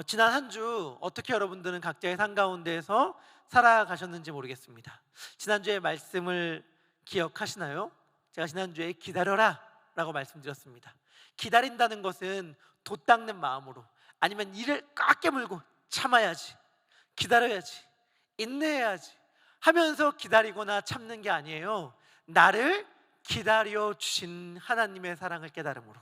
지난 한 주 어떻게 여러분들은 각자의 삶 가운데에서 살아가셨는지 모르겠습니다. 지난주의 말씀을 기억하시나요? 제가 지난주에 기다려라 라고 말씀드렸습니다. 기다린다는 것은 돛 닦는 마음으로, 아니면 이를 꽉 깨물고 참아야지, 기다려야지, 인내해야지 하면서 기다리거나 참는 게 아니에요. 나를 기다려 주신 하나님의 사랑을 깨달음으로,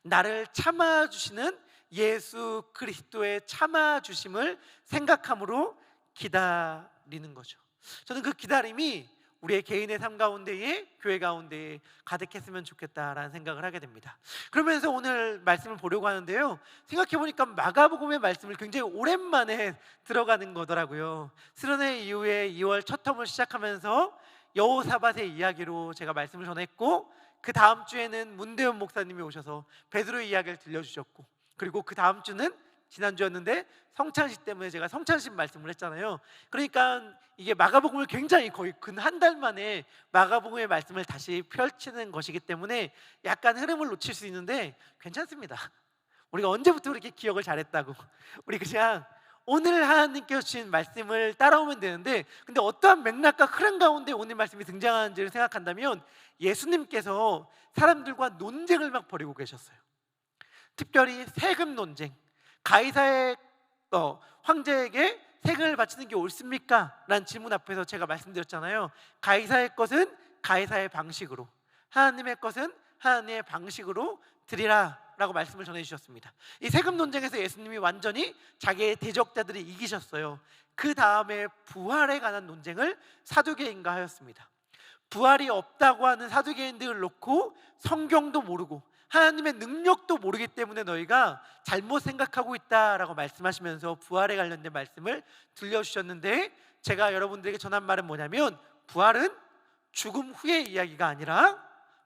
나를 참아주시는 예수 그리스도의 참아주심을 생각함으로 기다리는 거죠. 저는 그 기다림이 우리의 개인의 삶 가운데에, 교회 가운데에 가득했으면 좋겠다라는 생각을 하게 됩니다. 그러면서 오늘 말씀을 보려고 하는데요, 생각해보니까 마가복음의 말씀을 굉장히 오랜만에 들어가는 거더라고요. 수련회 이후에 2월 첫 텀을 시작하면서 여호사밧의 이야기로 제가 말씀을 전했고, 그 다음 주에는 문대현 목사님이 오셔서 베드로의 이야기를 들려주셨고, 그리고 그 다음 주는 지난주였는데 성찬식 때문에 제가 성찬식 말씀을 했잖아요. 그러니까 이게 마가복음을 굉장히 거의 근 한 달 만에 마가복음의 말씀을 다시 펼치는 것이기 때문에 약간 흐름을 놓칠 수 있는데 괜찮습니다. 우리가 언제부터 그렇게 기억을 잘했다고. 우리 그냥 오늘 하나님께서 주신 말씀을 따라오면 되는데, 근데 어떠한 맥락과 흐름 가운데 오늘 말씀이 등장하는지를 생각한다면 예수님께서 사람들과 논쟁을 막 벌이고 계셨어요. 특별히 세금 논쟁. 가이사의 황제에게 세금을 바치는 게 옳습니까? 라는 질문 앞에서 제가 말씀드렸잖아요. 가이사의 것은 가이사의 방식으로, 하나님의 것은 하나님의 방식으로 드리라 라고 말씀을 전해주셨습니다. 이 세금 논쟁에서 예수님이 완전히 자기의 대적자들이 이기셨어요. 그 다음에 부활에 관한 논쟁을 사두개인과 하였습니다. 부활이 없다고 하는 사두개인들을 놓고 성경도 모르고 하나님의 능력도 모르기 때문에 너희가 잘못 생각하고 있다라고 말씀하시면서 부활에 관련된 말씀을 들려주셨는데, 제가 여러분들에게 전한 말은 뭐냐면, 부활은 죽음 후의 이야기가 아니라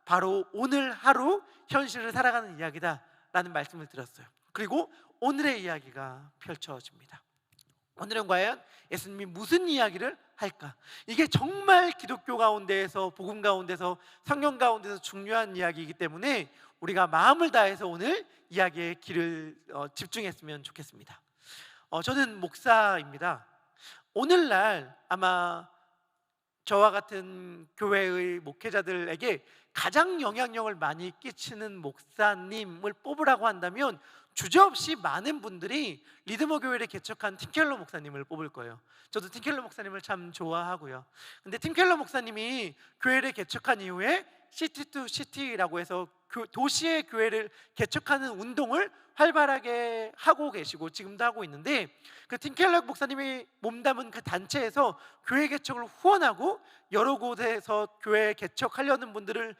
바로 오늘 하루 현실을 살아가는 이야기다 라는 말씀을 드렸어요. 그리고 오늘의 이야기가 펼쳐집니다. 오늘은 과연 예수님이 무슨 이야기를 할까? 이게 정말 기독교 가운데에서, 복음 가운데서, 성경 가운데서 중요한 이야기이기 때문에 우리가 마음을 다해서 오늘 이야기의 길을 집중했으면 좋겠습니다. 저는 목사입니다. 오늘날 아마 저와 같은 교회의 목회자들에게 가장 영향력을 많이 끼치는 목사님을 뽑으라고 한다면 주저없이 많은 분들이 리드머 교회를 개척한 팀 켈러 목사님을 뽑을 거예요. 저도 팀 켈러 목사님을 참 좋아하고요. 근데 팀 켈러 목사님이 교회를 개척한 이후에 시티 투 시티라고 해서 도시의 교회를 개척하는 운동을 활발하게 하고 계시고 지금도 하고 있는데, 그 팀 켈러 목사님이 몸담은 그 단체에서 교회 개척을 후원하고 여러 곳에서 교회 개척하려는 분들을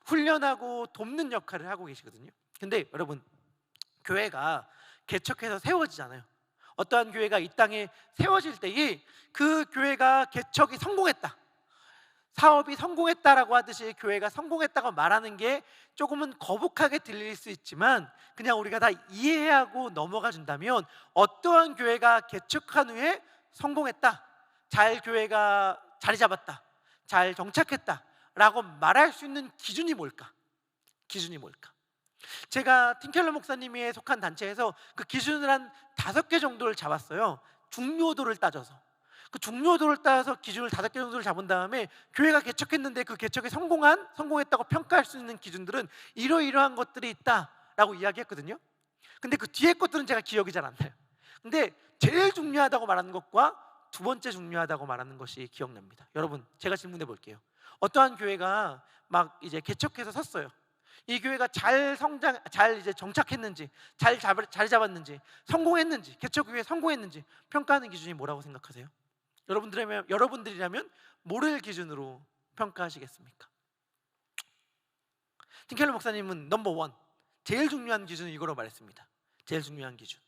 훈련하고 돕는 역할을 하고 계시거든요. 근데 여러분, 교회가 개척해서 세워지잖아요. 어떠한 교회가 이 땅에 세워질 때에 그 교회가 개척이 성공했다, 사업이 성공했다라고 하듯이 교회가 성공했다고 말하는 게 조금은 거북하게 들릴 수 있지만, 그냥 우리가 다 이해하고 넘어가 준다면 어떠한 교회가 개척한 후에 성공했다, 잘 교회가 자리 잡았다, 잘 정착했다 라고 말할 수 있는 기준이 뭘까? 기준이 뭘까? 제가 팀켈러 목사님이 속한 단체에서 그 기준을 한 5개 정도를 잡았어요. 중요도를 따져서. 그 중요도를 따서 기준을 5개 정도를 잡은 다음에 교회가 개척했는데 그 개척이 성공했다고 평가할 수 있는 기준들은 이러이러한 것들이 있다라고 이야기했거든요. 근데 그 뒤에 것들은 제가 기억이 잘 안 나요. 근데 제일 중요하다고 말하는 것과 두 번째 중요하다고 말하는 것이 기억납니다. 여러분, 제가 질문해 볼게요. 어떠한 교회가 막 이제 개척해서 섰어요. 이 교회가 잘 이제 정착했는지, 자리 잡았는지, 성공했는지, 개척 후에 성공했는지 평가하는 기준이 뭐라고 생각하세요? 여러분들이라면 뭐를 기준으로 평가하시겠습니까? 팀켈러 목사님은 넘버 원, 제일 중요한 기준은 이거로 말했습니다. 제일 중요한 기준,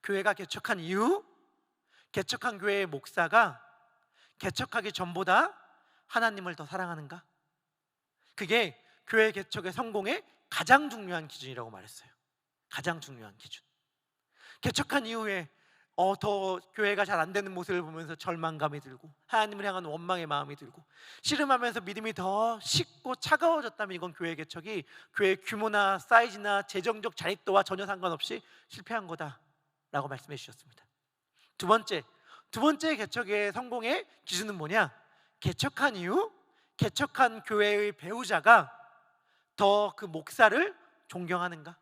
교회가 개척한 이후 개척한 교회의 목사가 개척하기 전보다 하나님을 더 사랑하는가? 그게 교회 개척의 성공의 가장 중요한 기준이라고 말했어요. 가장 중요한 기준. 개척한 이후에 더 교회가 잘 안 되는 모습을 보면서 절망감이 들고 하나님을 향한 원망의 마음이 들고 씨름하면서 믿음이 더 식고 차가워졌다면 이건 교회 개척이 교회 규모나 사이즈나 재정적 자립도와 전혀 상관없이 실패한 거다라고 말씀해 주셨습니다. 두 번째 개척의 성공의 기준은 뭐냐? 개척한 이후 개척한 교회의 배우자가 더 그 목사를 존경하는가?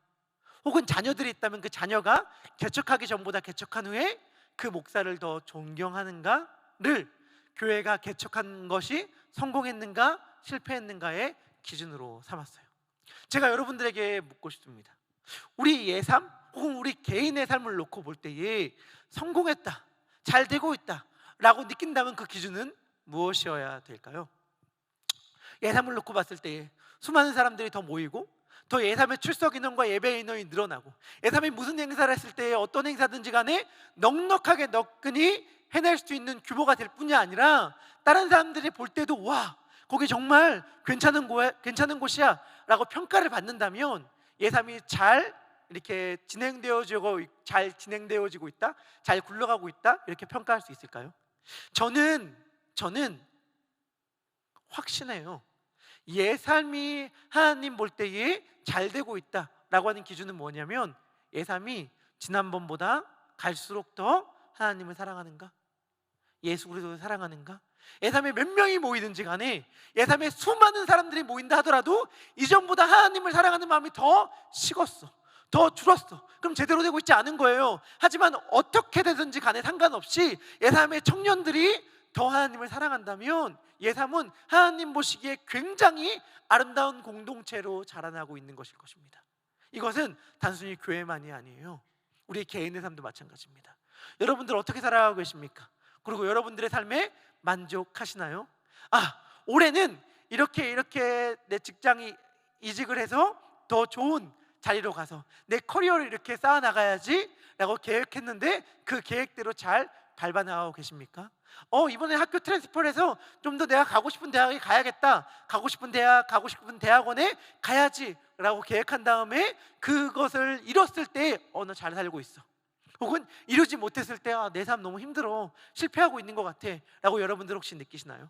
혹은 자녀들이 있다면 그 자녀가 개척하기 전보다 개척한 후에 그 목사를 더 존경하는가를 교회가 개척한 것이 성공했는가 실패했는가의 기준으로 삼았어요. 제가 여러분들에게 묻고 싶습니다. 우리 예삼 혹은 우리 개인의 삶을 놓고 볼 때에 성공했다, 잘 되고 있다 라고 느낀다면 그 기준은 무엇이어야 될까요? 예삼을 놓고 봤을 때에 수많은 사람들이 더 모이고 더 예삼의 출석 인원과 예배 인원이 늘어나고 예삼이 무슨 행사를 했을 때 어떤 행사든지 간에 넉넉하게 너끈히 해낼 수 있는 규모가 될 뿐이 아니라 다른 사람들이 볼 때도 와 거기 정말 괜찮은 곳이야 라고 평가를 받는다면 예삼이 잘 이렇게 잘 진행되어지고 있다, 잘 굴러가고 있다 이렇게 평가할 수 있을까요? 저는 확신해요. 예삼이 하나님 볼 때에 잘 되고 있다라고 하는 기준은 뭐냐면 예삼이 지난번보다 갈수록 더 하나님을 사랑하는가? 예수 그리스도를 사랑하는가? 예삼에 몇 명이 모이든지 간에 예삼에 수많은 사람들이 모인다 하더라도 이전보다 하나님을 사랑하는 마음이 더 식었어, 더 줄었어. 그럼 제대로 되고 있지 않은 거예요. 하지만 어떻게 되든지 간에 상관없이 예삼의 청년들이 더 하나님을 사랑한다면 예삼은 하나님 보시기에 굉장히 아름다운 공동체로 자라나고 있는 것일 것입니다. 이것은 단순히 교회만이 아니에요. 우리 개인의 삶도 마찬가지입니다. 여러분들 어떻게 살아가고 계십니까? 그리고 여러분들의 삶에 만족하시나요? 올해는 이렇게 내 직장이 이직을 해서 더 좋은 자리로 가서 내 커리어를 이렇게 쌓아나가야지 라고 계획했는데 그 계획대로 잘 밟아나가고 계십니까? 이번에 학교 트랜스퍼를 해서 좀 더 내가 가고 싶은 대학에 가야겠다, 가고 싶은 대학원에 가야지 라고 계획한 다음에 그것을 이뤘을 때 너 잘 살고 있어, 혹은 이루지 못했을 때 내 삶 너무 힘들어, 실패하고 있는 것 같아 라고 여러분들 혹시 느끼시나요?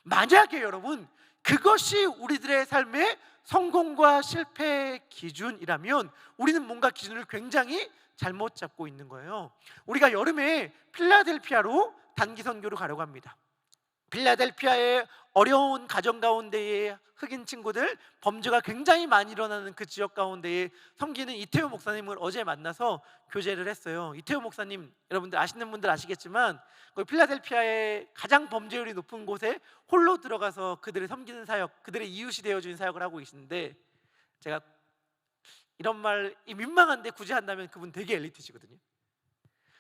만약에 여러분 그것이 우리들의 삶의 성공과 실패의 기준이라면 우리는 뭔가 기준을 굉장히 잘못 잡고 있는 거예요. 우리가 여름에 필라델피아로 단기 선교로 가려고 합니다. 필라델피아의 어려운 가정 가운데에 흑인 친구들, 범죄가 굉장히 많이 일어나는 그 지역 가운데에 섬기는 이태호 목사님을 어제 만나서 교제를 했어요. 이태호 목사님 여러분들 아시는 분들 아시겠지만 거기 필라델피아의 가장 범죄율이 높은 곳에 홀로 들어가서 그들을 섬기는 사역, 그들의 이웃이 되어주는 사역을 하고 계시는데, 제가 이런 말이 민망한데 굳이 한다면 그분 되게 엘리트시거든요.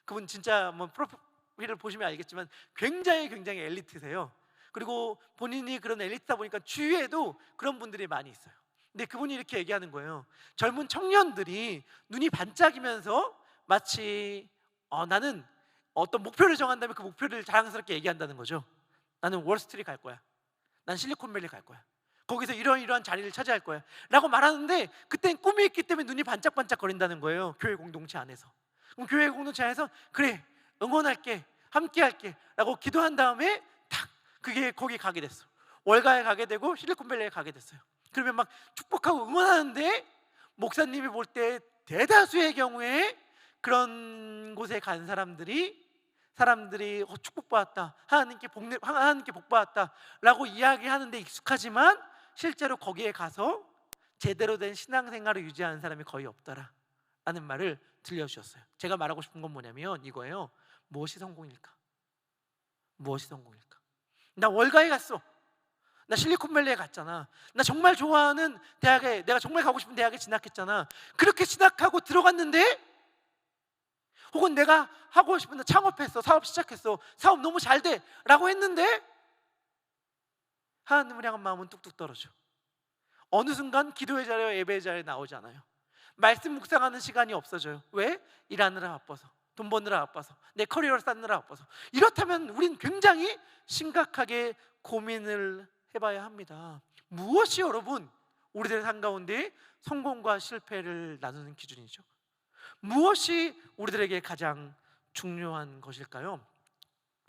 그분 진짜 프로필을 보시면 알겠지만 굉장히 엘리트세요. 그리고 본인이 그런 엘리트다 보니까 주위에도 그런 분들이 많이 있어요. 근데 그분이 이렇게 얘기하는 거예요. 젊은 청년들이 눈이 반짝이면서 마치 나는 어떤 목표를 정한다면 그 목표를 자랑스럽게 얘기한다는 거죠. 나는 월스트리트 갈 거야, 난 실리콘밸리 갈 거야, 거기서 이러한 자리를 차지할 거야 라고 말하는데 그땐 꿈이 있기 때문에 눈이 반짝반짝 거린다는 거예요. 교회 공동체 안에서. 그럼 교회 공동체 안에서 그래 응원할게, 함께 할게 라고 기도한 다음에 탁 그게 거기 가게 됐어. 월가에 가게 되고 실리콘밸리에 가게 됐어요. 그러면 막 축복하고 응원하는데 목사님이 볼 때 대다수의 경우에 그런 곳에 간 사람들이 축복받았다, 하나님께 복받았다 라고 이야기하는데 익숙하지만 실제로 거기에 가서 제대로 된 신앙생활을 유지하는 사람이 거의 없더라 라는 말을 들려주셨어요. 제가 말하고 싶은 건 뭐냐면 이거예요. 무엇이 성공일까? 나 월가에 갔어, 나 실리콘밸리에 갔잖아, 나 정말 좋아하는 대학에, 내가 정말 가고 싶은 대학에 진학했잖아. 그렇게 진학하고 들어갔는데, 혹은 내가 하고 싶은데 창업했어, 사업 시작했어, 사업 너무 잘 돼 라고 했는데 하나님을 향한 마음은 뚝뚝 떨어져. 어느 순간 기도의 자리와 예배의 자리에 나오지 않아요. 말씀 묵상하는 시간이 없어져요. 왜? 일하느라 바빠서, 돈 버느라 바빠서, 내 커리어를 쌓느라 바빠서. 이렇다면 우린 굉장히 심각하게 고민을 해봐야 합니다. 무엇이 여러분 우리들의 삶 가운데 성공과 실패를 나누는 기준이죠? 무엇이 우리들에게 가장 중요한 것일까요?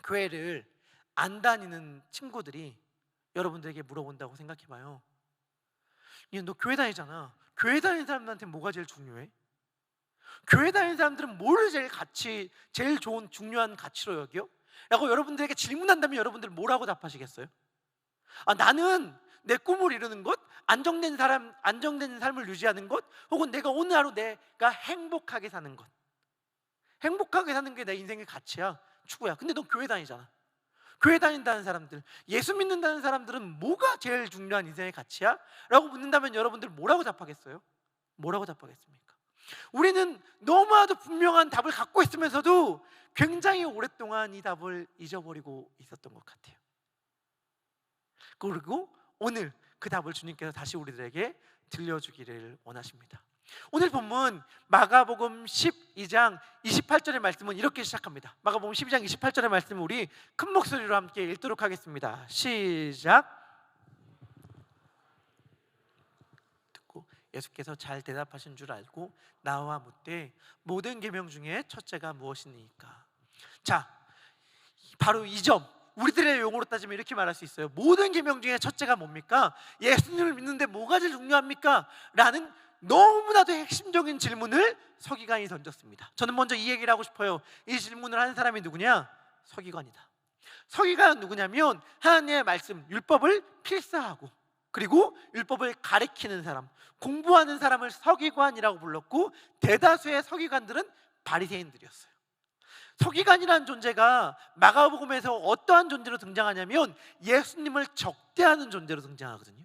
교회를 안 다니는 친구들이 여러분들에게 물어본다고 생각해봐요. 너 교회 다니잖아. 교회 다니는 사람들한테 뭐가 제일 중요해? 교회 다니는 사람들은 뭐를 제일 좋은 중요한 가치로 여겨? 라고 여러분들에게 질문한다면 여러분들 뭐라고 답하시겠어요? 나는 내 꿈을 이루는 것, 안정된 삶을 유지하는 것, 혹은 내가 오늘 하루 내가 행복하게 사는 것. 행복하게 사는 게 내 인생의 가치야, 추구야. 근데 너 교회 다니잖아. 교회 다닌다는 사람들, 예수 믿는다는 사람들은 뭐가 제일 중요한 인생의 가치야? 라고 묻는다면 여러분들 뭐라고 답하겠어요? 뭐라고 답하겠습니까? 우리는 너무나도 분명한 답을 갖고 있으면서도 굉장히 오랫동안 이 답을 잊어버리고 있었던 것 같아요. 그리고 오늘 그 답을 주님께서 다시 우리들에게 들려주기를 원하십니다. 오늘 본문 마가복음 12장 28절의 말씀은 이렇게 시작합니다. 마가복음 12장 28절의 말씀을 우리 큰 목소리로 함께 읽도록 하겠습니다. 시작. 듣고 예수께서 잘 대답하신 줄 알고 나와 묻되 모든 계명 중에 첫째가 무엇이니까? 자, 바로 이 점, 우리들의 용어로 따지면 이렇게 말할 수 있어요. 모든 계명 중에 첫째가 뭡니까? 예수님을 믿는데 뭐가 제일 중요합니까? 라는 너무나도 핵심적인 질문을 서기관이 던졌습니다. 저는 먼저 이 얘기를 하고 싶어요. 이 질문을 하는 사람이 누구냐? 서기관이다. 서기관은 누구냐면 하나님의 말씀, 율법을 필사하고 그리고 율법을 가리키는 사람, 공부하는 사람을 서기관이라고 불렀고, 대다수의 서기관들은 바리새인들이었어요. 서기관이라는 존재가 마가복음에서 어떠한 존재로 등장하냐면 예수님을 적대하는 존재로 등장하거든요.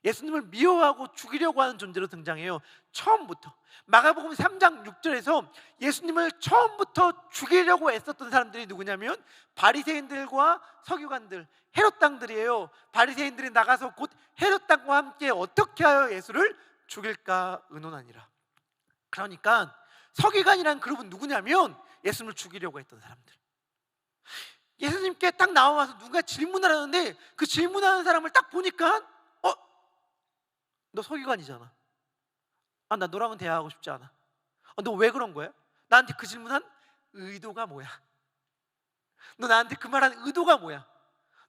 예수님을 미워하고 죽이려고 하는 존재로 등장해요. 처음부터 마가복음 3장 6절에서 예수님을 처음부터 죽이려고 애썼던 사람들이 누구냐면 바리새인들과 서기관들, 헤롯 당들이에요. 바리새인들이 나가서 곧 헤롯 당과 함께 어떻게 하여 예수를 죽일까 의논하니라. 그러니까 서기관이란 그룹은 누구냐면 예수님을 죽이려고 했던 사람들. 예수님께 딱 나와서 누가 질문을 하는데 그 질문하는 사람을 딱 보니까 너 서기관이잖아. 나 너랑은 대화하고 싶지 않아. 너 왜 그런 거야? 나한테 그 질문한 의도가 뭐야? 너 나한테 그 말한 의도가 뭐야?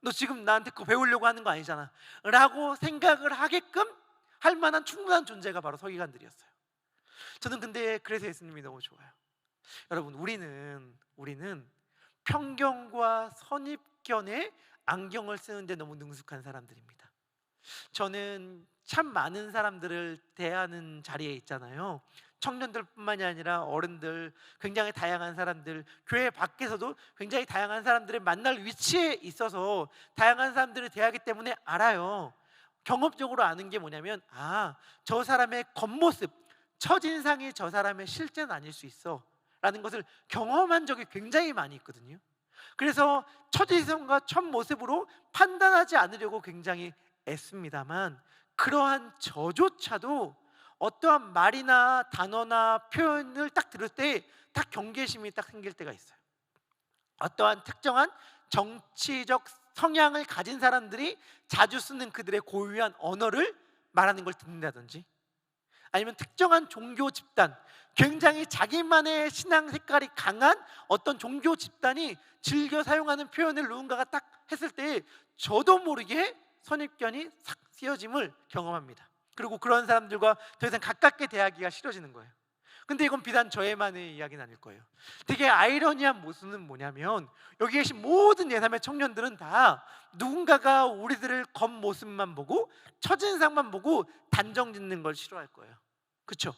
너 지금 나한테 그거 배우려고 하는 거 아니잖아 라고 생각을 하게끔 할 만한 충분한 존재가 바로 서기관들이었어요. 저는 근데 그래서 예수님이 너무 좋아요. 여러분, 우리는 편견과 선입견에 안경을 쓰는데 너무 능숙한 사람들입니다. 저는 참 많은 사람들을 대하는 자리에 있잖아요. 청년들뿐만이 아니라 어른들, 굉장히 다양한 사람들, 교회 밖에서도 굉장히 다양한 사람들을 만날 위치에 있어서 다양한 사람들을 대하기 때문에 알아요. 경험적으로 아는 게 뭐냐면 저 사람의 겉모습, 첫인상이 저 사람의 실제는 아닐 수 있어 라는 것을 경험한 적이 굉장히 많이 있거든요. 그래서 첫인상과 첫모습으로 판단하지 않으려고 굉장히 애씁니다만, 그러한 저조차도 어떠한 말이나 단어나 표현을 딱 들을 때 딱 경계심이 딱 생길 때가 있어요. 어떠한 특정한 정치적 성향을 가진 사람들이 자주 쓰는 그들의 고유한 언어를 말하는 걸 듣는다든지, 아니면 특정한 종교 집단, 굉장히 자기만의 신앙 색깔이 강한 어떤 종교 집단이 즐겨 사용하는 표현을 누군가가 딱 했을 때 저도 모르게 선입견이 싹 씌어짐을 경험합니다. 그리고 그런 사람들과 더 이상 가깝게 대하기가 싫어지는 거예요. 근데 이건 비단 저의만의 이야기는 아닐 거예요. 되게 아이러니한 모습은 뭐냐면 여기 계신 모든 제3의 청년들은 다 누군가가 우리들을 겉모습만 보고 첫인상만 보고 단정 짓는 걸 싫어할 거예요. 그렇죠?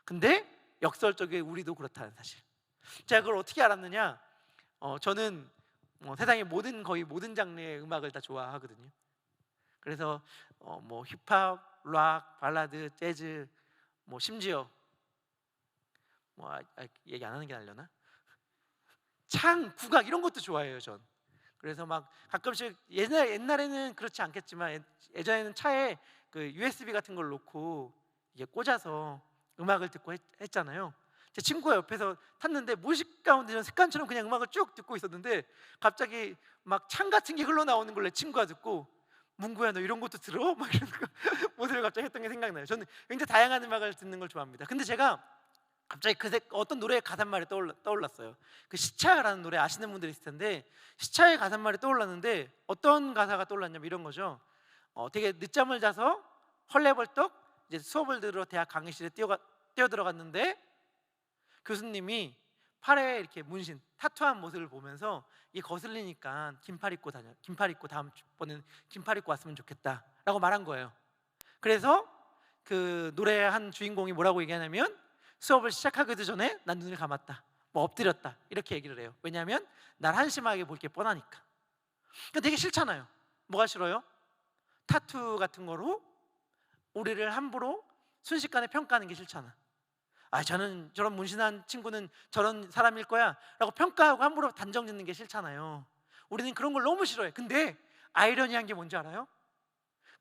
근데 역설적에 우리도 그렇다는 사실. 제가 그걸 어떻게 알았느냐? 저는 세상의 거의 모든 장르의 음악을 다 좋아하거든요. 그래서 힙합, 락, 발라드, 재즈, 심지어 얘기 안 하는 게 나려나? 창, 국악 이런 것도 좋아해요, 전. 그래서 막 가끔씩 옛날에는 그렇지 않겠지만 예전에는 차에 그 USB 같은 걸 놓고 이게 꽂아서 음악을 듣고 했잖아요. 제 친구가 옆에서 탔는데 무의식 가운데 전 습관처럼 그냥 음악을 쭉 듣고 있었는데 갑자기 막 창 같은 게 흘러나오는 걸 내 친구가 듣고, 문구야 너 이런 것도 들어? 막 이런 거 모습을 갑자기 했던 게 생각나요. 저는 굉장히 다양한 음악을 듣는 걸 좋아합니다. 근데 제가 갑자기 어떤 노래의 가사말이 떠올랐어요. 그 시차라는 노래 아시는 분들이 있을 텐데, 시차의 가사말이 떠올랐는데 어떤 가사가 떠올랐냐면 이런 거죠. 되게 늦잠을 자서 헐레벌떡 이제 수업을 들으러 대학 강의실에 뛰어 들어갔는데, 교수님이 팔에 이렇게 문신 타투한 모습을 보면서 이 거슬리니까 긴팔 입고 다음번에는 긴팔 입고 왔으면 좋겠다라고 말한 거예요. 그래서 그 노래 한 주인공이 뭐라고 얘기하냐면, 수업을 시작하기도 전에 난 눈을 감았다, 뭐 엎드렸다, 이렇게 얘기를 해요. 왜냐하면 날 한심하게 볼 게 뻔하니까. 그러니까 되게 싫잖아요. 뭐가 싫어요? 타투 같은 거로 우리를 함부로 순식간에 평가하는 게 싫잖아. 저는 저런 문신한 친구는 저런 사람일 거야 라고 평가하고 함부로 단정 짓는 게 싫잖아요. 우리는 그런 걸 너무 싫어해. 근데 아이러니한 게 뭔지 알아요?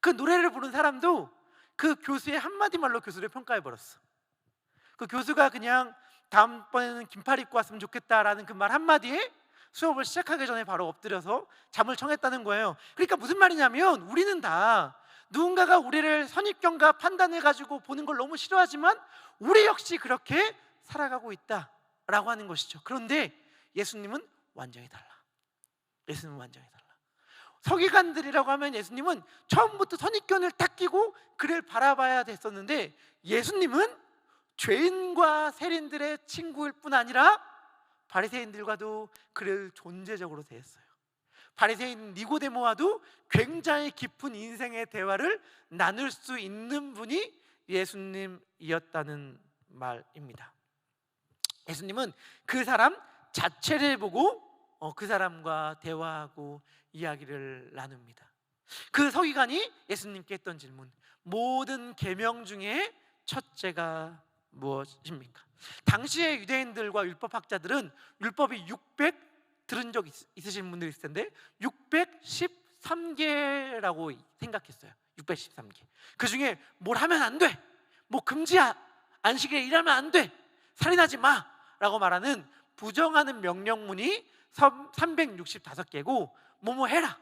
그 노래를 부른 사람도 그 교수의 한마디 말로 교수를 평가해버렸어. 그 교수가 그냥 다음번에는 긴팔 입고 왔으면 좋겠다라는 그 말 한마디에 수업을 시작하기 전에 바로 엎드려서 잠을 청했다는 거예요. 그러니까 무슨 말이냐면, 우리는 다 누군가가 우리를 선입견과 판단해가지고 보는 걸 너무 싫어하지만 우리 역시 그렇게 살아가고 있다라고 하는 것이죠. 그런데 예수님은 완전히 달라. 예수님은 완전히 달라. 서기관들이라고 하면 예수님은 처음부터 선입견을 딱 끼고 그를 바라봐야 됐었는데, 예수님은 죄인과 세린들의 친구일 뿐 아니라 바리새인들과도 그를 존재적으로 대했어요. 바리새인 니고데모와도 굉장히 깊은 인생의 대화를 나눌 수 있는 분이 예수님이었다는 말입니다. 예수님은 그 사람 자체를 보고 그 사람과 대화하고 이야기를 나눕니다. 그 서기관이 예수님께 했던 질문, 모든 계명 중에 첫째가 무엇입니까? 당시의 유대인들과 율법학자들은 율법이 600 들은 적 있으신 분들 있을 텐데 613개라고 생각했어요. 613개. 그 중에 뭘 하면 안 돼, 뭐 금지야, 안식일에 일하면 안 돼, 살인하지 마 라고 말하는 부정하는 명령문이 365개고, 뭐뭐 해라,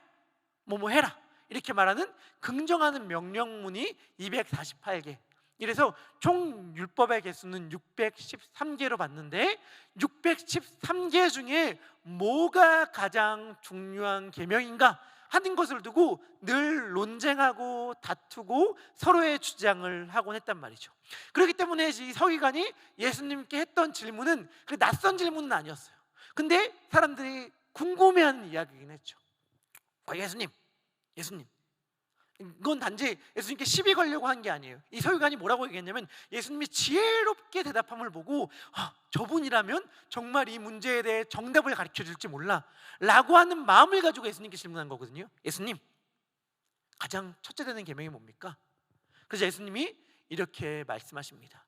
뭐뭐 해라 이렇게 말하는 긍정하는 명령문이 248개. 이래서 총 율법의 개수는 613개로 봤는데, 613개 중에 뭐가 가장 중요한 계명인가 하는 것을 두고 늘 논쟁하고 다투고 서로의 주장을 하곤 했단 말이죠. 그렇기 때문에 이 서기관이 예수님께 했던 질문은 그 낯선 질문은 아니었어요. 근데 사람들이 궁금해하는 이야기이긴 했죠. 예수님, 이건 단지 예수님께 시비 걸려고 한 게 아니에요. 이 서기관이 뭐라고 얘기했냐면, 예수님이 지혜롭게 대답함을 보고 저분이라면 정말 이 문제에 대해 정답을 가르쳐 줄지 몰라 라고 하는 마음을 가지고 예수님께 질문한 거거든요. 예수님, 가장 첫째 되는 계명이 뭡니까? 그래서 예수님이 이렇게 말씀하십니다.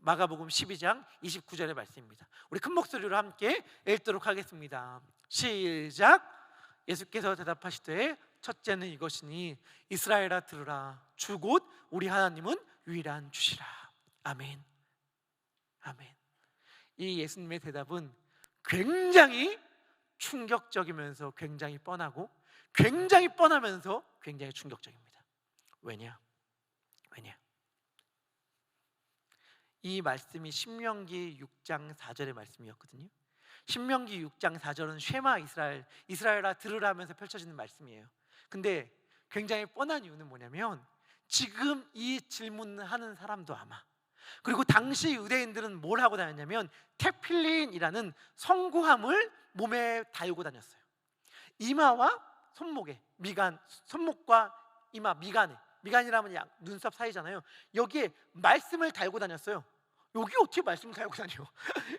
마가복음 12장 29절의 말씀입니다. 우리 큰 목소리로 함께 읽도록 하겠습니다. 시작. 예수께서 대답하시되 첫째는 이것이니 이스라엘아 들으라, 주 곧 우리 하나님은 유일한 주시라. 아멘. 아멘. 이 예수님의 대답은 굉장히 충격적이면서 굉장히 뻔하고, 굉장히 뻔하면서 굉장히 충격적입니다. 왜냐? 이 말씀이 신명기 6장 4절의 말씀이었거든요. 신명기 6장 4절은 쉐마 이스라엘아 들으라 하면서 펼쳐지는 말씀이에요. 근데 굉장히 뻔한 이유는 뭐냐면, 지금 이 질문을 하는 사람도 아마, 그리고 당시 유대인들은 뭘 하고 다녔냐면 테필린이라는 성구함을 몸에 달고 다녔어요. 이마와 손목에, 손목과 이마 미간이라면 눈썹 사이잖아요. 여기에 말씀을 달고 다녔어요. 여기 어떻게 말씀을 달고 다녀?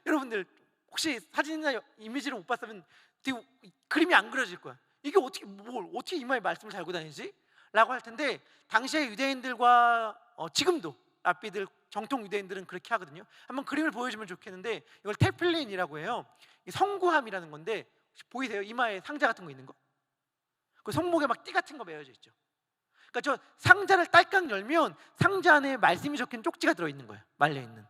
여러분들 혹시 사진이나 이미지를 못 봤으면 되게 그림이 안 그려질 거야. 이게 어떻게 이마에 말씀을 달고 다니지? 라고 할 텐데, 당시의 유대인들과 지금도 랍비들, 정통 유대인들은 그렇게 하거든요. 한번 그림을 보여주면 좋겠는데, 이걸 테필린이라고 해요. 성구함이라는 건데, 혹시 보이세요? 이마에 상자 같은 거 있는 거? 그 손목에 막 띠 같은 거 매어져 있죠. 그러니까 저 상자를 딸깍 열면 상자 안에 말씀이 적힌 쪽지가 들어있는 거예요. 말려있는.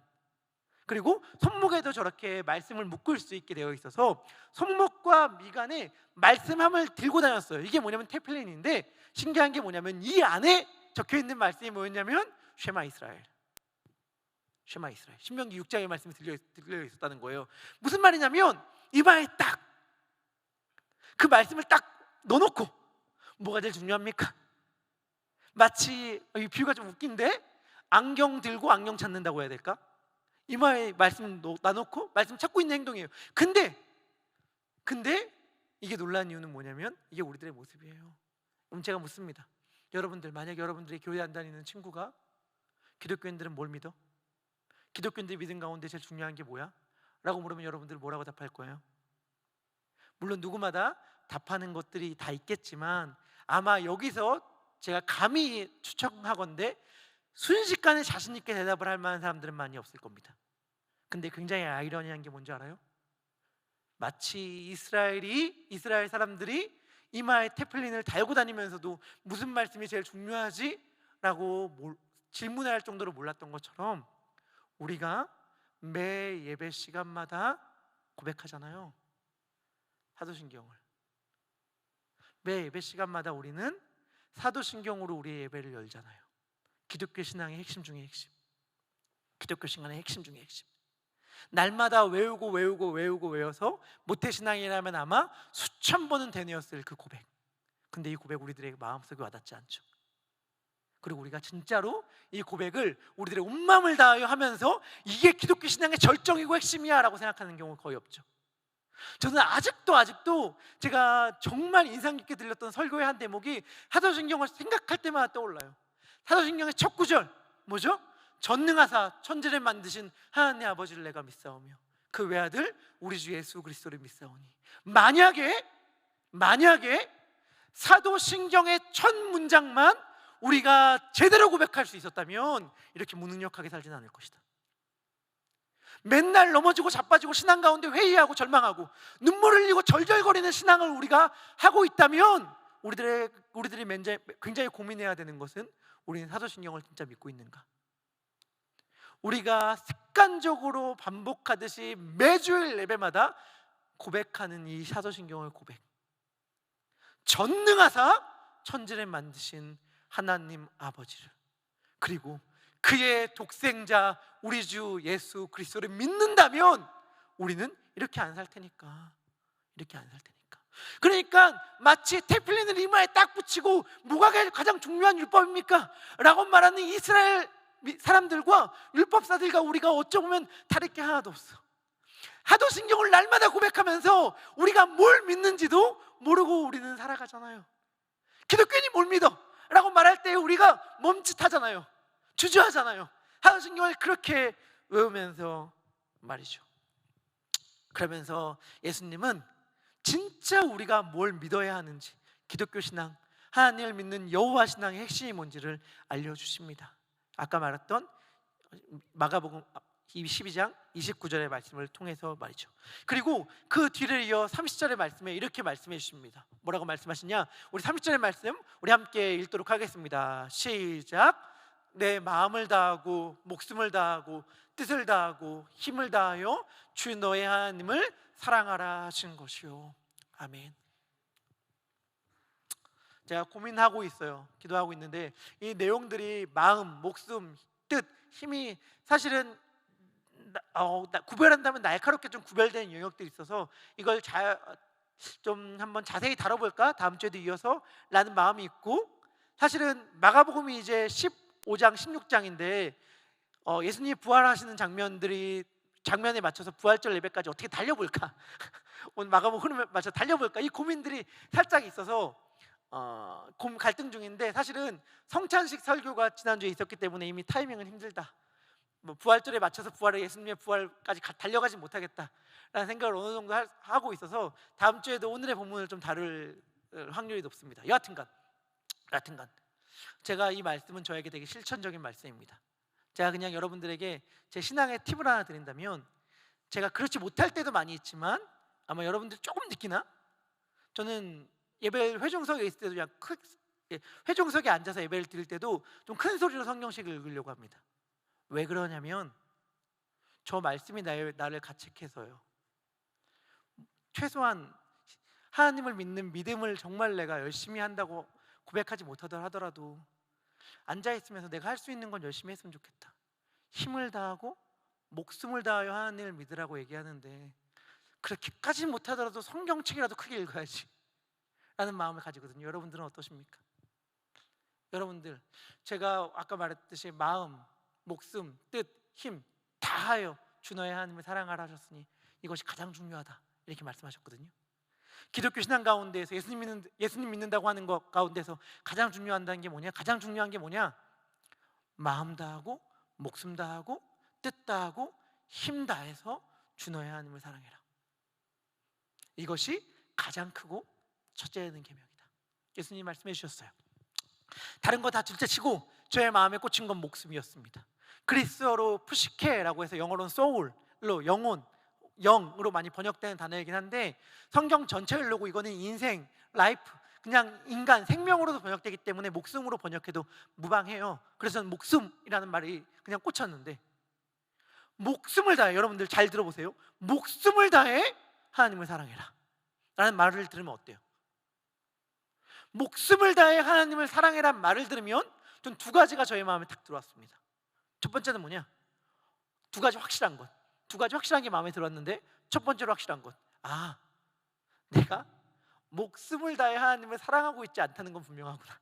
그리고 손목에도 저렇게 말씀을 묶을 수 있게 되어 있어서 손목과 미간에 말씀함을 들고 다녔어요. 이게 뭐냐면 테필린인데, 신기한 게 뭐냐면 이 안에 적혀있는 말씀이 뭐였냐면 쉐마 이스라엘, 쉐마 이스라엘. 신명기 6장의 말씀이 들려 있었다는 거예요. 무슨 말이냐면 이마에 딱 그 말씀을 딱 넣어놓고 뭐가 제일 중요합니까? 마치 이 비유가 좀 웃긴데 안경 들고 안경 찾는다고 해야 될까? 이마에 말씀 놔놓고 말씀 찾고 있는 행동이에요. 근데 이게 놀라운 이유는 뭐냐면 이게 우리들의 모습이에요. 그럼 제가 묻습니다. 여러분들, 만약에 여러분들이 교회 안 다니는 친구가 기독교인들은 뭘 믿어? 기독교인들이 믿음 가운데 제일 중요한 게 뭐야? 라고 물으면 여러분들 뭐라고 답할 거예요? 물론 누구마다 답하는 것들이 다 있겠지만 아마 여기서 제가 감히 추측하건대 순식간에 자신 있게 대답을 할 만한 사람들은 많이 없을 겁니다. 근데 굉장히 아이러니한 게 뭔지 알아요? 마치 이스라엘 사람들이 이마에 테플린을 달고 다니면서도 무슨 말씀이 제일 중요하지? 라고 질문할 정도로 몰랐던 것처럼 우리가 매 예배 시간마다 고백하잖아요. 사도신경을 매 예배 시간마다 우리는 사도신경으로 우리의 예배를 열잖아요. 기독교 신앙의 핵심 중의 핵심, 기독교 신앙의 핵심 중의 핵심. 날마다 외워서 모태신앙이라면 아마 수천 번은 되뇌었을 그 고백. 근데 이 고백 우리들의 마음속에 와닿지 않죠. 그리고 우리가 진짜로 이 고백을 우리들의 온 마음을 다하여 하면서 이게 기독교 신앙의 절정이고 핵심이야 라고 생각하는 경우가 거의 없죠. 저는 아직도 제가 정말 인상 깊게 들렸던 설교의 한 대목이 사도신경을 생각할 때마다 떠올라요. 사도신경의 첫 구절 뭐죠? 전능하사 천지를 만드신 하나님 아버지를 내가 믿사오며 그 외아들 우리 주 예수 그리스도를 믿사오니. 만약에 사도신경의 첫 문장만 우리가 제대로 고백할 수 있었다면 이렇게 무능력하게 살지는 않을 것이다. 맨날 넘어지고 자빠지고 신앙 가운데 회의하고 절망하고 눈물을 흘리고 절절거리는 신앙을 우리가 하고 있다면 우리들이 굉장히 고민해야 되는 것은 우리는 사도신경을 진짜 믿고 있는가? 우리가 습관적으로 반복하듯이 매주일 예배마다 고백하는 이 사도신경의 고백, 전능하사 천지를 만드신 하나님 아버지를, 그리고 그의 독생자 우리 주 예수 그리스도를 믿는다면 우리는 이렇게 안 살 테니까. 그러니까 마치 테플린을 이마에 딱 붙이고 뭐가 가장 중요한 율법입니까? 라고 말하는 이스라엘 사람들과 율법사들과 우리가 어쩌면 다를 게 하나도 없어. 사도신경을 날마다 고백하면서 우리가 뭘 믿는지도 모르고 우리는 살아가잖아요. 기독교인이 뭘 믿어? 라고 말할 때 우리가 멈칫하잖아요. 주저하잖아요. 사도신경을 그렇게 외우면서 말이죠. 그러면서 예수님은 진짜 우리가 뭘 믿어야 하는지, 기독교 신앙, 하나님을 믿는 여호와 신앙의 핵심이 뭔지를 알려주십니다. 아까 말했던 마가복음 12장 29절의 말씀을 통해서 말이죠. 그리고 그 뒤를 이어 30절의 말씀에 이렇게 말씀해 주십니다. 뭐라고 말씀하시냐? 우리 30절의 말씀 우리 함께 읽도록 하겠습니다. 시작. 내 마음을 다하고 목숨을 다하고 뜻을 다하고 힘을 다하여 주 너의 하나님을 사랑하라 하신 것이요. 아멘. 제가 고민하고 있어요. 기도하고 있는데 이 내용들이 마음, 목숨, 뜻, 힘이 사실은 구별한다면 날카롭게 좀 구별되는 영역들이 있어서 이걸 좀 한번 자세히 다뤄볼까? 다음 주에도 이어서 라는 마음이 있고, 사실은 마가복음이 이제 15장, 16장인데 예수님이 부활하시는 장면에 맞춰서 부활절 예배까지 어떻게 달려볼까? 오늘 마가복음 흐름에 맞춰서 달려볼까? 이 고민들이 살짝 있어서 갈등 중인데, 사실은 성찬식 설교가 지난주에 있었기 때문에 이미 타이밍은 힘들다. 부활절에 맞춰서 예수님의 부활까지 달려가지 못하겠다라는 생각을 어느 정도 하고 있어서 다음 주에도 오늘의 본문을 좀 다룰 확률이 높습니다. 여하튼간 제가 이 말씀은 저에게 되게 실천적인 말씀입니다. 제가 그냥 여러분들에게 제 신앙의 팁을 하나 드린다면, 제가 그렇지 못할 때도 많이 있지만 아마 여러분들 조금 느끼나? 저는 회중석에 있을 때도 그냥 회중석에 앉아서 예배를 드릴 때도 좀 큰 소리로 성경책을 읽으려고 합니다. 왜 그러냐면 저 말씀이 나를 가책해서요. 최소한 하나님을 믿는 믿음을 정말 내가 열심히 한다고 고백하지 못하더라도 앉아있으면서 내가 할 수 있는 건 열심히 했으면 좋겠다. 힘을 다하고 목숨을 다하여 하나님을 믿으라고 얘기하는데 그렇게까지 못하더라도 성경책이라도 크게 읽어야지 라는 마음을 가지거든요. 여러분들은 어떠십니까? 여러분들, 제가 아까 말했듯이 마음, 목숨, 뜻, 힘 다하여 주 너의 하나님을 사랑하라 하셨으니 이것이 가장 중요하다 이렇게 말씀하셨거든요. 기독교 신앙 가운데에서 예수님 믿는다고 하는 것 가운데서 가장 중요한 게 뭐냐? 가장 중요한 게 뭐냐? 마음 다하고 목숨 다하고 뜻 다하고 힘 다해서 주 너의 하나님을 사랑해라. 이것이 가장 크고 첫째 되는 계명이다. 예수님 말씀해 주셨어요. 다른 거 다 둘째치고 저의 마음에 꽂힌 건 목숨이었습니다. 그리스어로 푸시케라고 해서 영어로는 soul로 영혼, 영으로 많이 번역되는 단어이긴 한데 성경 전체를 놓고 이거는 인생, 라이프, 그냥 인간, 생명으로도 번역되기 때문에 목숨으로 번역해도 무방해요. 그래서 저는 목숨이라는 말이 그냥 꽂혔는데 목숨을 다해, 여러분들 잘 들어보세요. 목숨을 다해 하나님을 사랑해라 라는 말을 들으면 어때요? 목숨을 다해 하나님을 사랑해란 말을 들으면 전 두 가지가 저의 마음에 탁 들어왔습니다. 첫 번째는 뭐냐? 두 가지 확실한 것, 두 가지 확실한 게 마음에 들었는데 첫 번째로 확실한 것, 내가 목숨을 다해 하나님을 사랑하고 있지 않다는 건 분명하구나.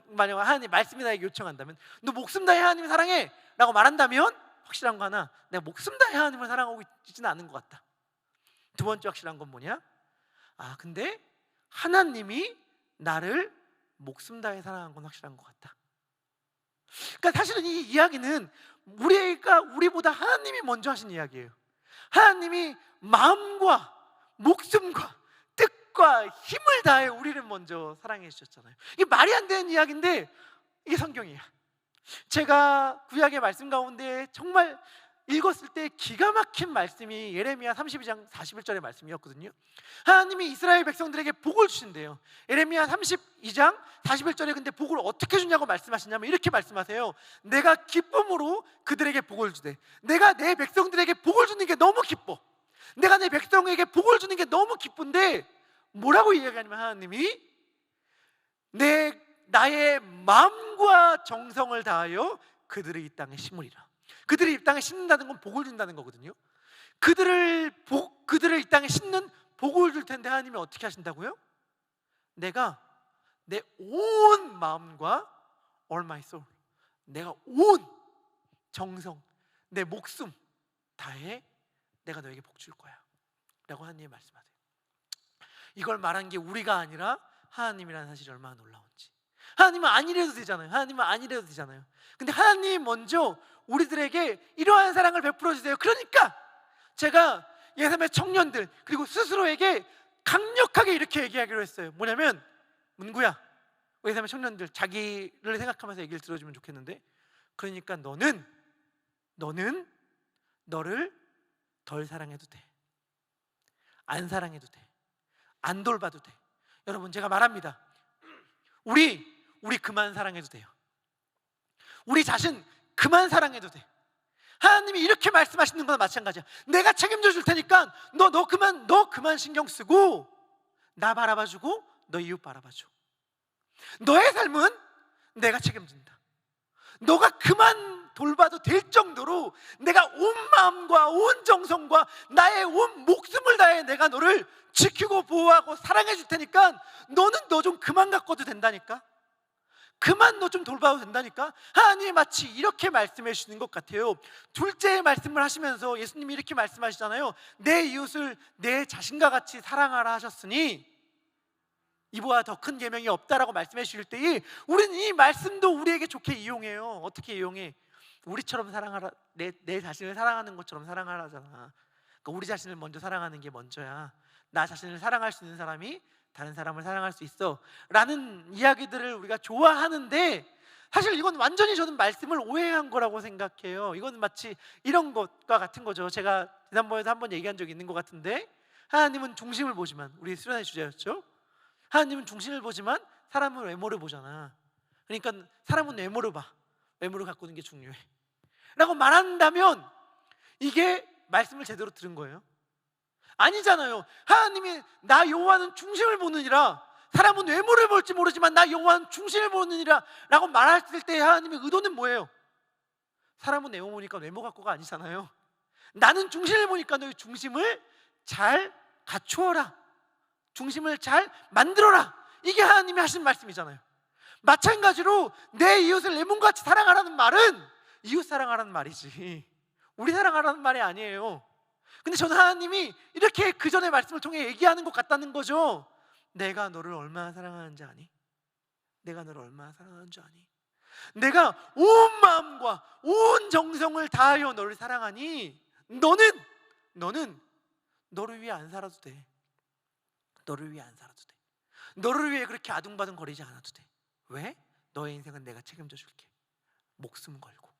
만약 하나님 말씀이 나에게 요청한다면 너 목숨 다해 하나님을 사랑해 라고 말한다면 확실한 거 하나, 내가 목숨 다해 하나님을 사랑하고 있지는 않은 것 같다. 두 번째 확실한 건 뭐냐? 근데 하나님이 나를 목숨 다해 사랑한 건 확실한 것 같다. 그러니까 사실은 이 이야기는 우리보다 하나님이 먼저 하신 이야기예요. 하나님이 마음과 목숨과 뜻과 힘을 다해 우리를 먼저 사랑해 주셨잖아요. 이게 말이 안 되는 이야기인데 이게 성경이에요. 제가 구약의 말씀 가운데 정말 읽었을 때 기가 막힌 말씀이 예레미야 32장 41절의 말씀이었거든요. 하나님이 이스라엘 백성들에게 복을 주신대요. 예레미야 32장 41절에 근데 복을 어떻게 주냐고 말씀하시냐면 이렇게 말씀하세요. 내가 기쁨으로 그들에게 복을 주되, 내가 내 백성들에게 복을 주는 게 너무 기뻐. 내가 내 백성에게 복을 주는 게 너무 기쁜데 뭐라고 이야기하냐면 하나님이 나의 마음과 정성을 다하여 그들을 이 땅에 심으리라. 그들을 이 땅에 심는다는 건 복을 준다는 거거든요. 그들을 이 땅에 심는 복을 줄 텐데 하나님이 어떻게 하신다고요? 내가 내 온 마음과 all my soul, 내가 온 정성, 내 목숨 다해 내가 너에게 복 줄 거야 라고 하나님이 말씀하세요. 이걸 말한 게 우리가 아니라 하나님이라는 사실이 얼마나 놀라운지. 하나님은 아니래도 되잖아요. 근데 하나님이 먼저 우리들에게 이러한 사랑을 베풀어 주세요. 그러니까 제가 예삼의 청년들 그리고 스스로에게 강력하게 이렇게 얘기하기로 했어요. 뭐냐면, 문구야, 예삼의 청년들 자기를 생각하면서 얘기를 들어주면 좋겠는데, 그러니까 너는 너를 덜 사랑해도 돼. 안 사랑해도 돼. 안 돌봐도 돼. 여러분, 제가 말합니다. 우리 그만 사랑해도 돼요. 우리 자신 그만 사랑해도 돼. 하나님이 이렇게 말씀하시는 거나 마찬가지야. 내가 책임져 줄 테니까 너 그만 신경 쓰고 나 바라봐주고 너 이웃 바라봐줘. 너의 삶은 내가 책임진다. 너가 그만 돌봐도 될 정도로 내가 온 마음과 온 정성과 나의 온 목숨을 다해 내가 너를 지키고 보호하고 사랑해 줄 테니까 너는 너 좀 그만 갖고도 된다니까. 그만 너 좀 돌봐도 된다니까. 하나님이 마치 이렇게 말씀해 주시는 것 같아요. 둘째 말씀을 하시면서 예수님이 이렇게 말씀하시잖아요. 내 이웃을 내 자신과 같이 사랑하라 하셨으니 이보다 더 큰 계명이 없다라고 말씀해 주실 때에 우리는 이 말씀도 우리에게 좋게 이용해요. 어떻게 이용해? 우리처럼 사랑하라, 내 자신을 사랑하는 것처럼 사랑하라잖아. 그러니까 우리 자신을 먼저 사랑하는 게 먼저야. 나 자신을 사랑할 수 있는 사람이 다른 사람을 사랑할 수 있어 라는 이야기들을 우리가 좋아하는데, 사실 이건 완전히 저는 말씀을 오해한 거라고 생각해요. 이건 마치 이런 것과 같은 거죠. 제가 지난번에도 한번 얘기한 적이 있는 것 같은데, 하나님은 중심을 보지만, 우리 수련의 주제였죠. 하나님은 중심을 보지만 사람은 외모를 보잖아. 그러니까 사람은 외모를 봐. 외모를 가꾸는 게 중요해 라고 말한다면 이게 말씀을 제대로 들은 거예요? 아니잖아요. 하나님이 나 여호와는 중심을 보느니라, 사람은 외모를 볼지 모르지만 나 여호와는 중심을 보느니라 라고 말했을 때 하나님의 의도는 뭐예요? 사람은 외모 보니까 외모 갖고가 아니잖아요. 나는 중심을 보니까 너희 중심을 잘 갖추어라. 중심을 잘 만들어라. 이게 하나님이 하신 말씀이잖아요. 마찬가지로 내 이웃을 내 몸같이 사랑하라는 말은 이웃 사랑하라는 말이지 우리 사랑하라는 말이 아니에요. 근데 저는 하나님이 이렇게 그 전의 말씀을 통해 얘기하는 것 같다는 거죠. 내가 너를 얼마나 사랑하는지 아니? 내가 너를 얼마나 사랑하는지 아니? 내가 온 마음과 온 정성을 다하여 너를 사랑하니 너는 너를 위해 안 살아도 돼. 너를 위해 안 살아도 돼. 너를 위해 그렇게 아둥바둥 거리지 않아도 돼. 왜? 너의 인생은 내가 책임져 줄게. 목숨 걸고.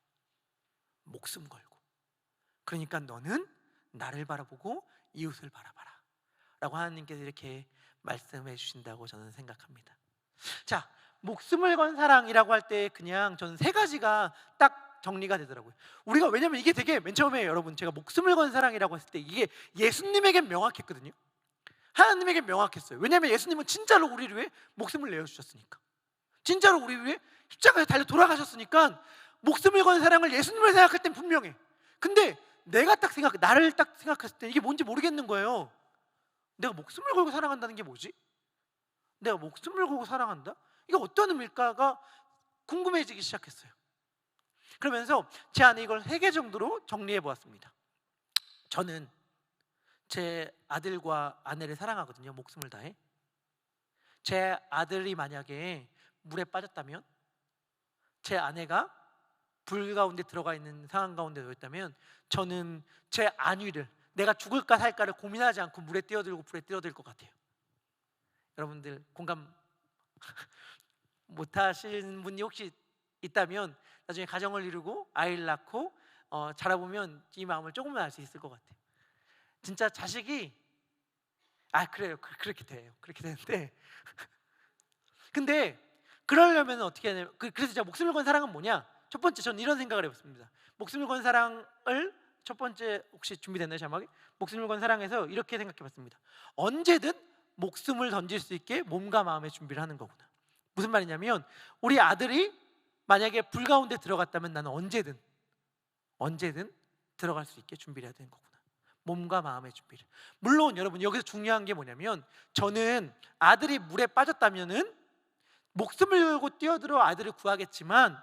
그러니까 너는 나를 바라보고 이웃을 바라봐라 라고 하나님께서 이렇게 말씀해 주신다고 저는 생각합니다. 자, 목숨을 건 사랑이라고 할 때 그냥 저는 세 가지가 딱 정리가 되더라고요. 우리가 왜냐면 이게 되게 맨 처음에 여러분 제가 목숨을 건 사랑이라고 했을 때 이게 예수님에게 명확했거든요. 하나님에게 명확했어요. 왜냐면 예수님은 진짜로 우리를 위해 목숨을 내어주셨으니까. 진짜로 우리를 위해 십자가에 달려 돌아가셨으니까 목숨을 건 사랑을 예수님을 생각할 땐 분명해. 근데 내가 나를 딱 생각했을 때 이게 뭔지 모르겠는 거예요. 내가 목숨을 걸고 사랑한다는 게 뭐지? 내가 목숨을 걸고 사랑한다? 이게 어떤 의미일까가 궁금해지기 시작했어요. 그러면서 제 안에 이걸 3개 정도로 정리해 보았습니다. 저는 제 아들과 아내를 사랑하거든요. 목숨을 다해. 제 아들이 만약에 물에 빠졌다면, 제 아내가 불 가운데 들어가 있는 상황 가운데 놓였다면 저는 제 안위를, 내가 죽을까 살까를 고민하지 않고 물에 뛰어들고 불에 뛰어들 것 같아요. 여러분들 공감 못하시는 분이 혹시 있다면 나중에 가정을 이루고 아이를 낳고 자라보면 이 마음을 조금은 알 수 있을 것 같아요. 진짜 자식이 그래요. 그렇게 돼요. 그렇게 되는데 근데 그러려면 어떻게 해야 되냐? 그래서 제가 목숨을 건 사랑은 뭐냐? 첫 번째 저는 이런 생각을 해봤습니다. 목숨을 건 사랑을 첫 번째 혹시 준비됐나요? 자막이? 목숨을 건 사랑에서 이렇게 생각해봤습니다. 언제든 목숨을 던질 수 있게 몸과 마음의 준비를 하는 거구나. 무슨 말이냐면 우리 아들이 만약에 불 가운데 들어갔다면 나는 언제든 들어갈 수 있게 준비를 해야 되는 거구나. 몸과 마음의 준비를. 물론 여러분 여기서 중요한 게 뭐냐면 저는 아들이 물에 빠졌다면은 목숨을 걸고 뛰어들어 아들을 구하겠지만